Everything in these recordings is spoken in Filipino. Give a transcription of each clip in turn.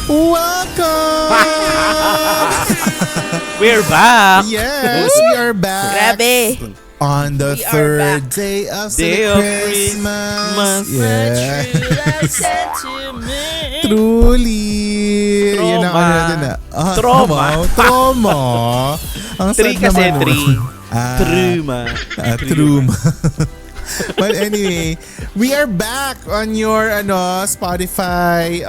Welcome! We're back! Yes, we are back. Grabe. On the We are third back. day of Day of Christmas. Christmas. Yeah. Sentiment. Truly. Yun ang ano natin na. Trauma. Trauma. Ang Three sad kasi, naman. three. Truma. Truma. But anyway, we are back on your Spotify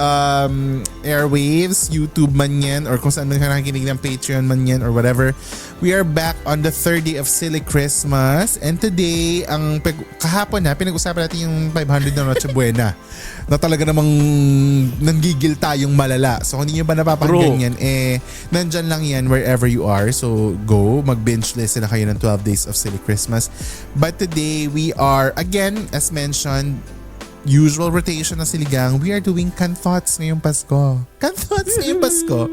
airwaves, YouTube man yan, or kung saan man ka nakikinig ng Patreon man yan, or whatever. We are back on the third day of Silly Christmas. And today, kahapon pinag-usapan natin yung 500 na Noche Buena na talaga namang nanggigil tayong malala. So kung hindi nyo ba napapakinggan yan, nandyan lang yan wherever you are. So go, mag-binge listen na kayo ng 12 days of Silly Christmas. But today, we are, again, as mentioned, usual rotation na siligang, we are doing Canthoughts ngayong Pasko. Canthoughts ngayong Pasko.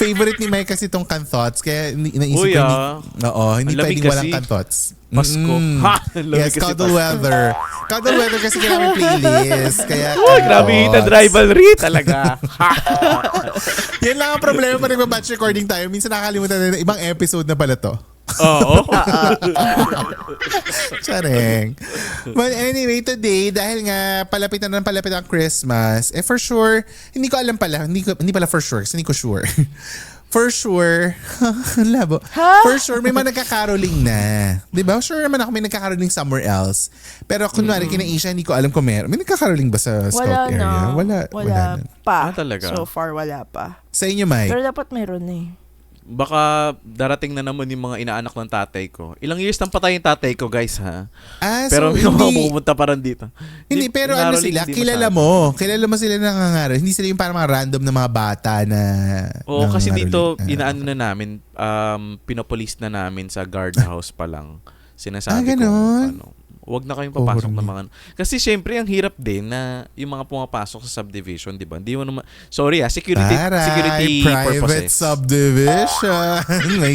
Favorite ni Mike kasi itong Canthoughts, kaya naisip ko hindi pwedeng walang Canthoughts. Pasko. Ha! Yes, cuddle weather. Cuddle weather kasi kailangan playlist. Kaya Grabe hit and rivalry talaga. Yan lang ang problema pag nagba-batch recording tayo. Minsan nakakalimutan na ibang episode na pala to. Oo. Tsareng. But anyway, today, dahil nga palapit ang Christmas, for sure, hindi ko alam pala, hindi pala for sure, kasi hindi ko sure. For sure, labo. For sure, may mga nagkakaroling na. Diba? Sure naman ako may nagkakaroling somewhere else. Pero kunwari, kina Isha, hindi ko alam kung meron. May nagkakaroling ba sa scout area? Wala na. Pa. Talaga? So far, wala pa. Sa inyo, Mike? Pero dapat meron eh. Baka darating na naman yung mga inaanak ng tatay ko. Ilang years nang patay yung tatay ko, guys, ha? so Pero may mga hindi, pumunta pa rin dito. Hindi, pero ano sila, kilala mo sila nangangaral. Hindi sila yung parang mga random na mga bata na Oo, kasi dito, inaano na namin, pinopolice na namin sa guardhouse pa lang. Sinasabi ko, wag na kayong papasok ng mga... Kasi syempre, ang hirap din na yung mga pumapasok sa subdivision, di ba? Hindi mo naman... Sorry security private purposes. Subdivision. may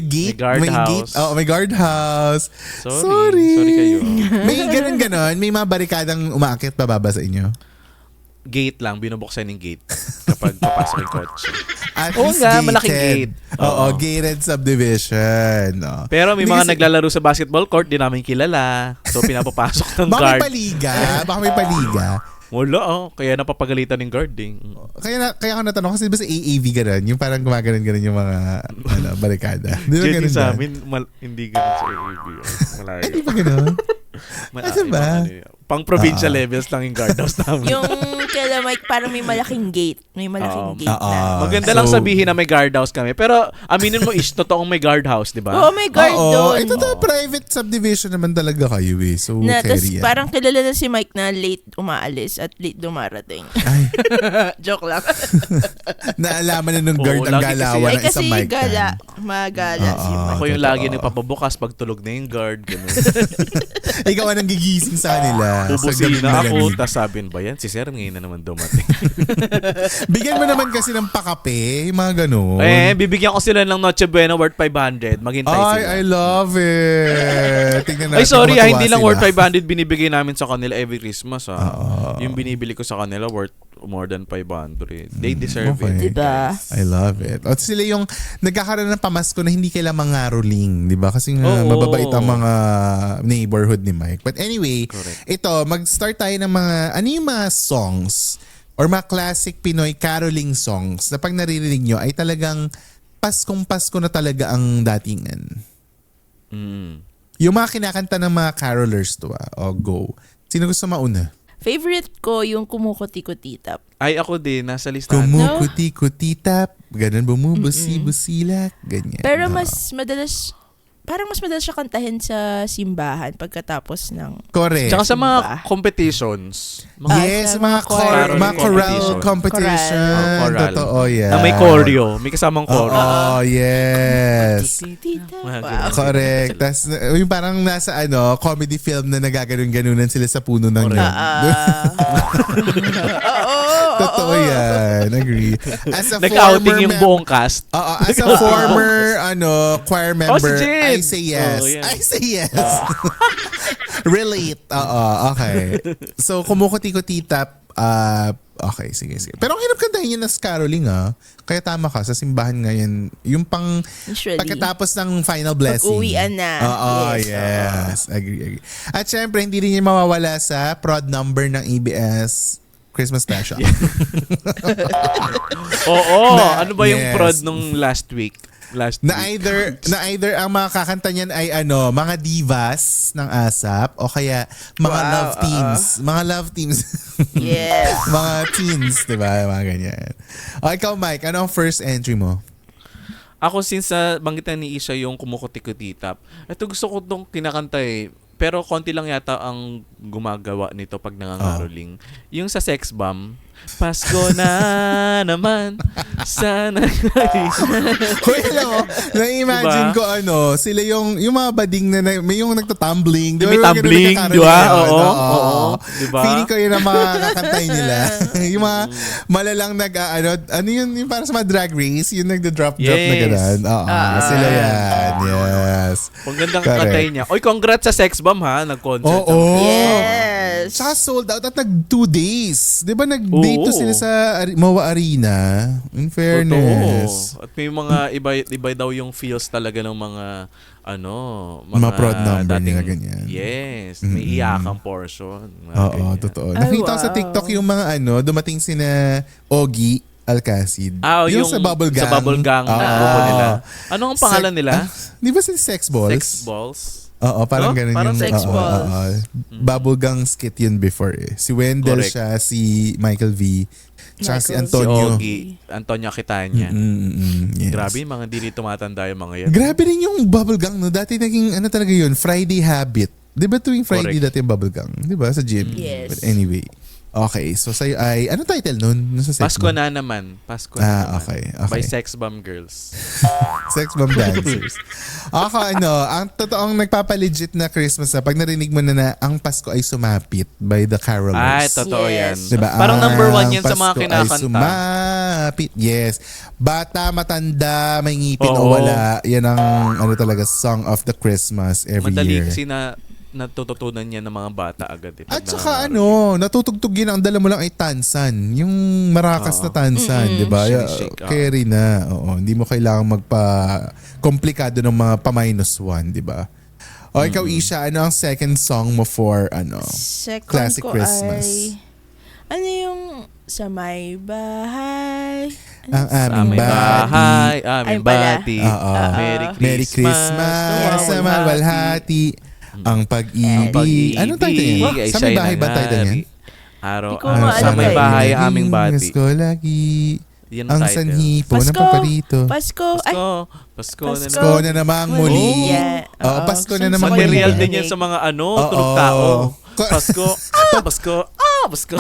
gate. May guardhouse. May guardhouse. Sorry kayo. May ganon. May mga barikadang umaakit pababa sa inyo. Gate lang, binubuksan yung gate kapag papasok yung kotse. Oo nga, malaking gate. Oo, gated subdivision. No. Pero may mga naglalaro sa basketball court, di namin kilala. So, pinapapasok ng guard. Baka may paliga. Wala, kaya napapagalitan ng guard eh. Kaya ako natanong kasi ba sa AAV gano'n? Yung parang gumaganon yung mga barikada. Di ba Diyan ganun sa ba? amin, hindi ganun sa AAV. Malayo. Di ba gano'n? Asa ba? Pang provincial levels lang yung guardhouse namin. Yung kaya Mike, parang may malaking gate. May malaking gate na. Maganda lang sabihin na may guardhouse kami. Pero aminin mo totoong may guardhouse, di ba? Oo, may guard doon. Ito private subdivision naman talaga kayo eh. So, Tapos carry yan. parang kilala na si Mike na late umaalis at late dumarating. Joke lang. Naalaman na ng guard ang lagi galawan ng kasi isang mic magala si Mike. Ako yung lagi nagpapabukas pag tulog na yung guard. Ganun. Ikaw ang gigising sa kanila. Bubusina ako, tapos sabihin ba yan? Si Sir ngayon na naman dumating. Bigyan mo naman kasi ng pakape, yung mga ganun. Bibigyan ko sila ng Noche Buena worth 500. Maghintay sila. I love it. Tingnan natin. Sorry, kung hindi lang matuwa worth 500 binibigay namin sa kanila every Christmas. Yung binibili ko sa kanila worth more than 500. They deserve it. Diba? I love it. At sila yung nagkakaroon ng pamasko na hindi kailang mangaroling, di ba? Kasi mababait ang mga neighborhood ni Mike. But anyway, ito, mag-start tayo ng ano yung mga songs or mga classic Pinoy caroling songs na pag naririnig nyo ay talagang Paskong-Pasko na talaga ang datingan. Yung mga kinakanta ng mga carolers to go. Sino gusto mauna? Favorite ko yung Kumukuti-Kutitap. Ay, ako din. Nasa listahan. Kumukuti-kutitap. Ganun, bumubusi-busilak. Ganyan. Pero mas madalas siya kantahin sa simbahan pagkatapos ng... Correct. Tsaka sa mga competitions. Yes, mga choral competition. Choral. Totoo yan. Na may choreo. May kasamang choreo. Yes. Wow. Correct. Tas yung parang nasa comedy film na nagaganon-ganunan sila sa puno ng nyog. Totoo yan. Agree. As a Nag-outing yung buong cast. As a former choir member, si Jen. I say yes. Yeah. I say yes. Relate. Okay. So, Kumukuti-Kutitap, Okay, sige. Pero ang hirap kantahin yun as caroling Kaya tama ka, sa simbahan ngayon, yung pang Usually. pagkatapos ng final blessing. Pag-uwian na. Oo, yes. Agree. At syempre, hindi rin yung mawawala sa prod number ng ABS Christmas special. Oo, Na- ano ba yung yes. prod nung last week? Na either ang mga kakanta niyan ay mga divas ng ASAP o kaya mga Wow, love teams. Mga love teams. Yes. mga teens, di ba? Mga ganyan. O ikaw, Mike, ano ang first entry mo? Ako since banggitan ni Isha yung kumukuti-kutitap, ito gusto ko itong kinakanta pero konti lang yata ang gumagawa nito pag nangangaroling. Yung sa Sex Bomb, Pasko na naman, sana Hoy, alam mo, na-imagine ko sila yung mga bading na may yung nagtatumbling. May Yung tumbling, ganun di ba? nagkakaroon Oo, ngayon. oo. Di ba? Feeling ko yun ang mga kakantay nila. yung mga malalang ano yun, yung para sa mga drag race, yung nagda-drop na Yes. gano'n. Oo, sila yan. Yes. Ang gandang Correct. kantay niya. Oy, congrats sa Sex Bomb ha, nag-concert. Oo. Yes. Tsaka sold out at 2 days. Di ba nag-date to sila sa MOA Arena? In fairness. Totoo. At may mga iba daw yung feels talaga ng mga Mga prod number dating- nila, ganyan. Yes, may iyakang portion. mga Oo, ganyan. totoo. Ay, Nakita ko sa wow. TikTok yung mga dumating sina Ogie Alcacid. Yung sa Bubble Gang. Sa Bubble Gang na Oo. grupo nila. Ano ang pangalan nila? Di ba si Sex Balls? Sex Balls? Oo, parang No? ganun Parang yung Sex Balls. Bubble Gang skit yun before Si Wendell Correct. siya, si Michael V. Tsaka si Michael. Antonio. Si Ogie. Antonio Aquitania. Yes. Grabe, mga di tumatanda yung mga yan. Grabe rin yung Bubble Gang, no? Dati naging, talaga yun, Friday habit. Di ba tuwing Friday Correct. dati yung Bubble Gang? Di ba? Sa gym. Yes. But anyway. Okay, so sa'yo ay, ano title nun? Sa Sex Pasko Bomb? na naman. Pasko na naman. Okay. By Sex Bomb Girls. Sex Bomb Dancers. Ako ang totoong nagpapalegit na Christmas pag narinig mo na ang Pasko ay sumapit by the Carolers. Ay, totoo Yes. yan. Diba? Parang number one Ang yan sa mga Pasko ay kinakanta. sumapit. Yes. Bata, matanda, may ngipin Oo. o wala. Yan ang talaga song of the Christmas every Madali year. kasi natututunan niya ng mga bata agad. At saka natutugtog yun, ang dala mo lang ay tansan. Yung marakas na tansan, di ba? Shake, Carry na. Oo, hindi mo kailangan magpa-komplikado ng mga pa-1, di ba? O ikaw, Isha, ano ang second song mo for Second Classic ko Christmas? Ano yung sa may bahay? Ang Sa aming aming bahay, Ay, aming pala. bati. Oo. Merry Christmas. sa malwalhati. Ang pag-ibig. Anong title niya? Sa may bahay ba title niya? Araw, Di ko maalala sa may eh. bahay, aming bati. Pasko lagi. Yan Ang title. sanhi po ng Pasko. paparito. Pasko. Ay, Pasko na Pasko. Pasko na namang muli. Yeah. Oo, Pasko na namang muli. Material din yan sa mga tunog tao. Pasko, Pasko, Pasko.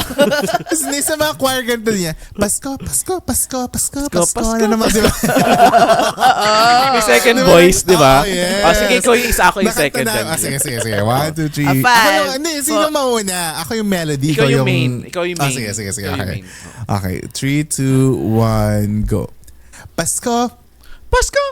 Hindi sa mga choir ganito niya. Pasko, Pasko, Pasko, Pasko, Pasko Pasko, na naman. Di ba? Yung second Diba? voice, di ba? Oh, yes. Sige, ko yung isa, ako yung Nakanta second. na. Sige. 1, 2, 3. Five, Hindi, sino mauna? Ako yung melody. Ikaw yung main. Ikaw yung main. Sige. Ikaw yung Okay. main. Okay. 3, 2, 1, go. Pasko. Pasko!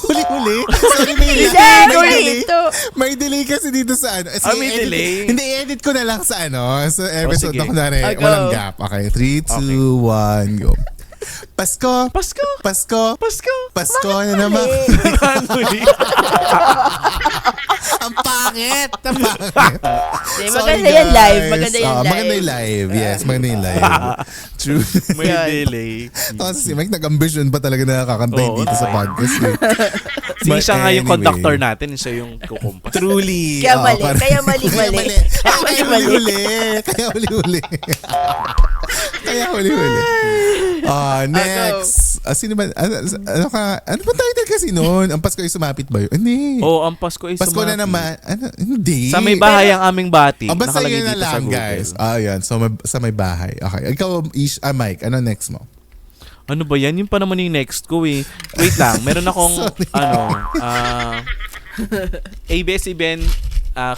Huli-huli. Sorry, may Hindi, delay. ito. May delay kasi dito sa Sige, may edit- delay? Hindi, edit ko na lang sa sa episode sige. na kunwari. Go. Walang gap. Okay, 3, 2, 1, go. Pasko. Pasko! Pasko. Pasko! Pasko na naman. Huli. Ang pangit. Ang pangit. Hindi, Sorry, maganda yan live. guys. Maganda yan live. Maganda yung live. Yes, maganda yung live. True. May Yan. delay. Tapos si Mike nag-ambition pa talaga na kakanta Oo, dito sa okay. podcast. Eh. Si But siya nga yung anyway. conductor natin. Siya yung kukumpas. Truly. Kaya Oo, mali. parang- Kaya mali. Kaya huli-huli. Kaya huli-huli. Kaya huli-huli. Next. Sino ba? Ano ba title kasi noon? Ang Pasko ay sumapit ba yun? Hindi. Oo, ang Pasko ay Pasko na sumapit. naman. Hindi. Sa may bahay ang aming bati. Basta Nakalagay yun na dito sa lang, Google. guys. Yan. So, sa may bahay. Okay. Ikaw, Mike, ano next mo? Ano ba yan? Yung pa naman yung next ko eh. Wait lang. Meron akong, ABS-CBN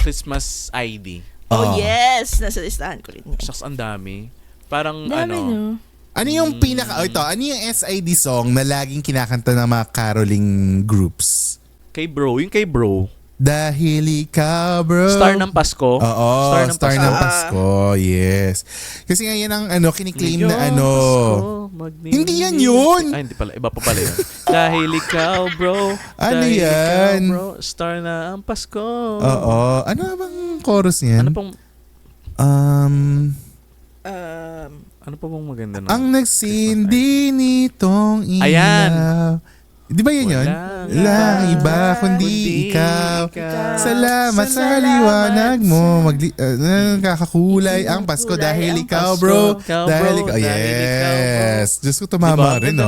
Christmas ID. Oh, yes. Nasa listahan ko rin yan. Shucks, ang dami. Parang Dami, no? Ano yung ano yung SID song na laging kinakanta ng mga caroling groups? Yung kay bro. Dahil ikaw, bro. Star ng Pasko. Oo, Star ng Pasko. Yes. Kasi nga yan ang kiniklaim na Hindi yan yun. Ay, hindi pala. Iba pa pala yun. Dahil ikaw, bro. Ano Dahil yan? Ikaw, bro. Star na ang Pasko. Oo. Ano bang chorus yan? Ano pong ano pa bang maganda na? Ang nagsindi nitong ilaw. Ayan. Di ba yun yun? Walang iba kundi ikaw. Salamat sa liwanag mo. Kakakulay ang Pasko dahil ikaw, bro. Dahil ikaw. Yes. Diyos ko, tumama rin,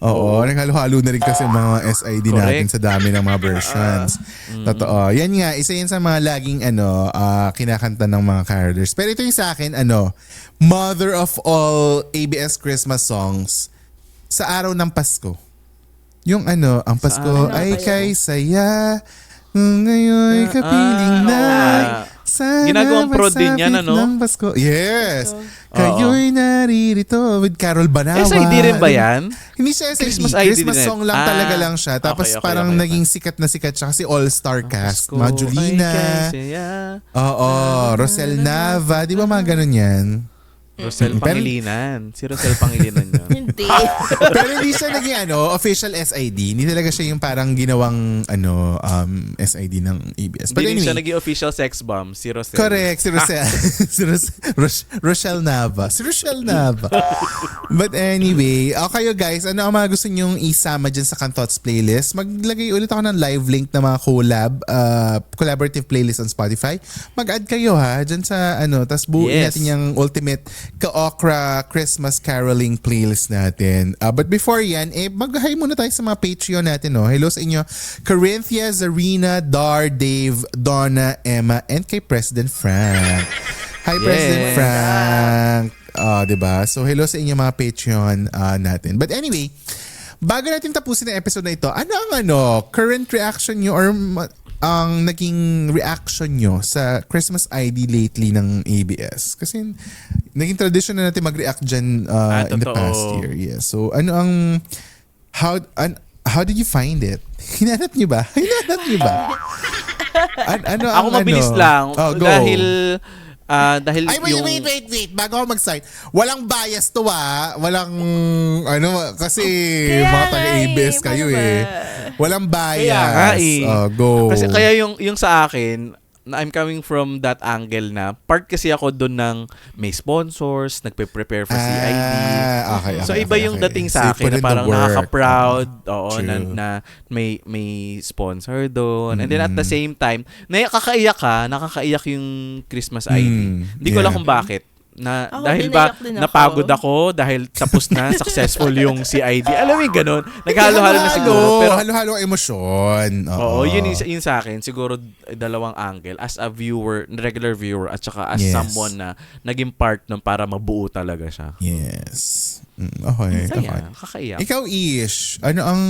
Oo, naghalo-halo na rin kasi mga SID natin sa dami ng mga versions. Totoo. Yan nga, isa yan sa mga laging kinakanta ng mga carolers. Pero ito yung sa akin, mother of all ABS Christmas songs sa araw ng Pasko. Yung ang Pasko ay kay saya, ngayon kapiling na. Ginagawang prod din yan, ng Pasko. Yes. Kayo'y naririto with Carol Banawa. SID rin ba yan? Hindi siya SID. Christmas Christmas ID song lang talaga lang siya. Tapos parang naging sikat na sikat siya kasi all-star cast. Mga Julina. Oo. Rosel Nava. Di ba mga ganun yan? Rosel Pangilinan. Si Rosel Pangilinan yun. Hindi. Pero hindi siya naging official SID. Hindi talaga siya yung parang ginawang SID ng ABS. But Hindi anyway, siya naging official sex bomb. Si Rosel. correct, si Rosel. Rochelle Nava. Si Rochelle Nava. But anyway, kayo guys, ano ang mga gusto nyong isama dyan sa Kantots playlist? Maglagay ulit ako ng live link na mga collaborative playlist on Spotify. Mag-add kayo dyan sa tapos buuin natin yung ultimate ka-okra Christmas caroling playlist natin. But before yan, mag-hi muna tayo sa mga Patreon natin. Hello sa inyo, Corinthia, Zarina, Dar, Dave, Donna, Emma, and kay President Frank. Hi, President Frank. Diba? So, hello sa inyo mga Patreon natin. But anyway, bago natin tapusin ang episode na ito, ano ang current reaction nyo or ang naging reaction nyo sa Christmas ID lately ng ABS? Kasi naging tradition na natin mag-react dyan in the past year. Yeah. So, how did you find it? Hinanap nyo ba? Ako mabilis lang. Go. Dahil Ay, wait. Bago ako mag-start. Walang bias to Walang, kasi mga taga-ABS kayo Walang bias. Kaya Go. Kasi kaya yung sa akin, na I'm coming from that angle na part kasi ako doon ng may sponsors, nagpe-prepare for CID. So iba yung dating sa akin na parang nakaka-proud, na may sponsor doon. And then at the same time, nakakaiyak yung Christmas ID. Hindi ko alam kung bakit. Dahil ba napagod ako dahil tapos na successful yung CID. Alam mo yung ganun. Naghalo-halo na siguro. Pero halo-halo emosyon. Oo, yun sa akin. Siguro dalawang angle. As a viewer, regular viewer, at saka as someone na naging part ng para mabuo talaga siya. Yes. Okay. Kakaiyak. Ikaw, Ish, ano ang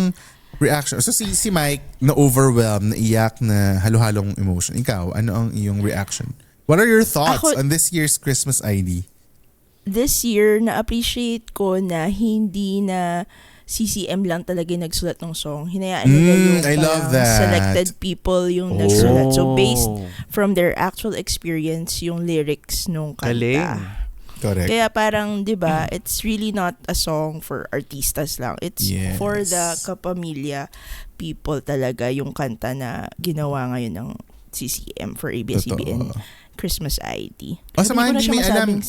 reaction? So si Mike na-overwhelmed, naiyak, na halo-halong emotion. Ikaw, ano ang iyong reaction? What are your thoughts on this year's Christmas ID? This year, na-appreciate ko na hindi na CCM lang talaga yung nagsulat ng song. Hinayaan nila yung I love that. Selected people yung nagsulat. So based from their actual experience, yung lyrics nung kanta. Galing. Correct. Kaya parang, di ba, it's really not a song for artistas lang. It's for the kapamilya people talaga yung kanta na ginawa ngayon ng CCM for ABS-CBN. Christmas ID. Sa mga hindi may alam,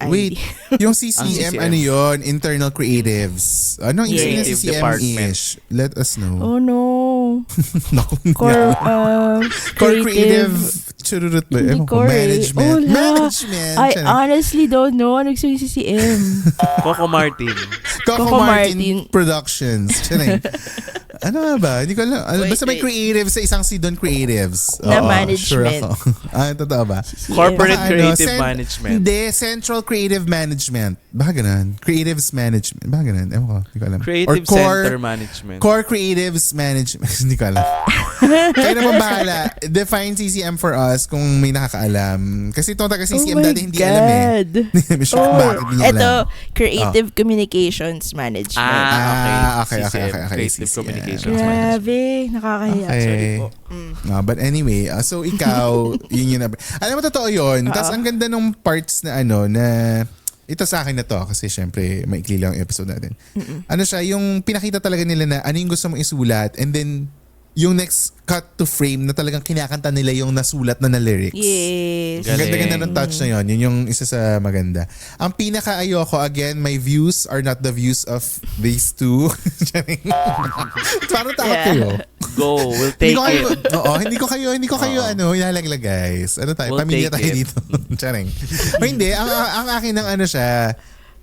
wait, yung CCM, yun? Internal Creatives. Anong isip na CCM-ish? Let us know. Oh no. Core Creative chururut ba? Management. Management. I honestly don't know ano yung CCM. Coco Martin. Coco Martin Productions. Ano nga ba? Hindi ko alam. Basta may creative sa isang Sidon Creatives. Na management. Sure totoo ba? Corporate Creative Management. Hindi, Central Creative Management. Baka ganun. Creatives Management. Baka ganun. Ewan ko. Hindi ko alam. Creative Center Management. Core Creatives Management. Hindi ko alam. Kayo naman bahala. Define CCM for us kung may nakakaalam. Kasi itong taga-CCM dati hindi alam eh. Sure, bakit hindi alam? Ito, Creative Communications Management. Okay. Creative CCM. Communications Management. Grabe, nakakahiya. Okay. Sorry po. But anyway, so ikaw, yun yun. Alam mo, totoo yun. Tapos ang ganda nung parts na na ito sa akin na to kasi syempre maikli lang yung episode natin. Ano siya, yung pinakita talaga nila na ano yung gusto mong isulat and then yung next cut to frame na talagang kinakanta nila yung nasulat na lyrics. Yes. Ang ganda-ganda ng touch na yun. Yun yung isa sa maganda. Ang pinaka-ayoko, again, my views are not the views of these two. Parang takot kayo. Go, we'll take it. Hindi ko kayo ilalaglag, guys. Ano tayo? We'll Pamilya take tayo it. dito. Charing. O hindi, ang akin ng ano siya,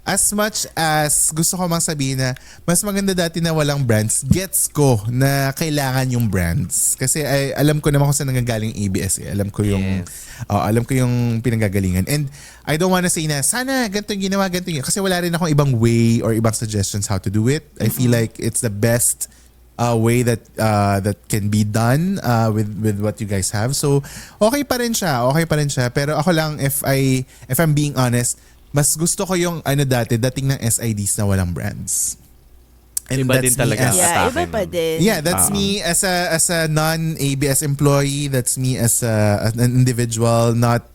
as much as gusto ko mang sabihin na mas maganda dati na walang brands, gets ko na kailangan yung brands. Kasi alam ko naman kung saan nanggagaling ABS eh. Alam ko yung pinanggagalingan. And I don't wanna say na sana ganito yung ginawa, ganito yung... Kasi wala rin akong ibang way or ibang suggestions how to do it. I feel like it's the best way that can be done with what you guys have. So okay pa rin siya. Pero ako lang, if I'm being honest, mas gusto ko yung dating ng SIDs na walang brands. And iba din talaga Yeah, iba pa din. Yeah, that's me as a non-ABS employee. That's me as an individual, not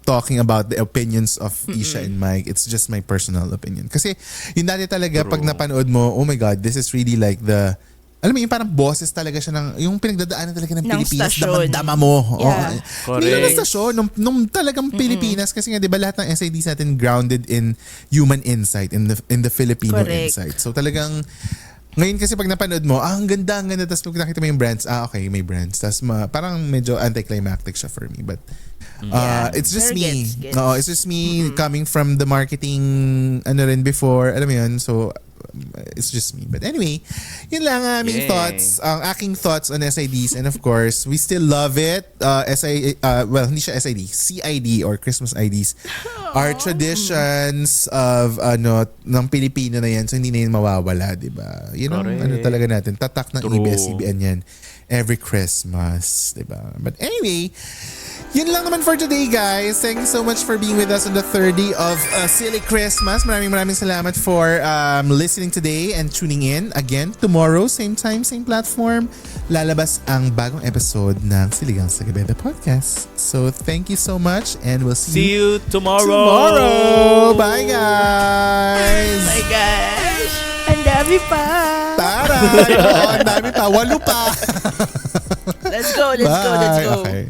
talking about the opinions of Isha and Mike. It's just my personal opinion. Kasi yung dati talaga, pag napanood mo, oh my God, this is really like alam mo yung parang bosses talaga siya yung pinagdadaanan talaga ng Pilipinas, damang-dama mo. Yeah. Hindi lang na stasyon, nung talagang Pilipinas, kasi nga diba lahat ng SIDs natin grounded in human insight, in the Filipino insight. So talagang, ngayon kasi pag napanood mo, ang ganda, tapos pag nakita mo yung brands, okay, may brands. Tapos parang medyo anticlimactic siya for me. But it's just me. It's just me coming from the marketing rin before, alam mo yun, so it's just me. But anyway, yun lang aming thoughts, ang aking thoughts on SIDs. And of course, we still love it. Well, hindi siya SID, CID or Christmas IDs are traditions of ng Pilipino na yan. So hindi na yun mawawala, di ba? Yun ang talaga natin. Tatak ng ABS-CBN yan every Christmas, di ba? But anyway, yun lang naman for today, guys. Thank you so much for being with us on the 3rd day of Silly Christmas. Maraming salamat for listening today and tuning in. Again, tomorrow, same time, same platform, lalabas ang bagong episode ng Siligang sa Gabi, the podcast. So, thank you so much and we'll see you tomorrow. Bye, guys! My gosh! Ang dami pa! Taray! Ang dami pa! 8 pa! Let's go! Bye. Okay.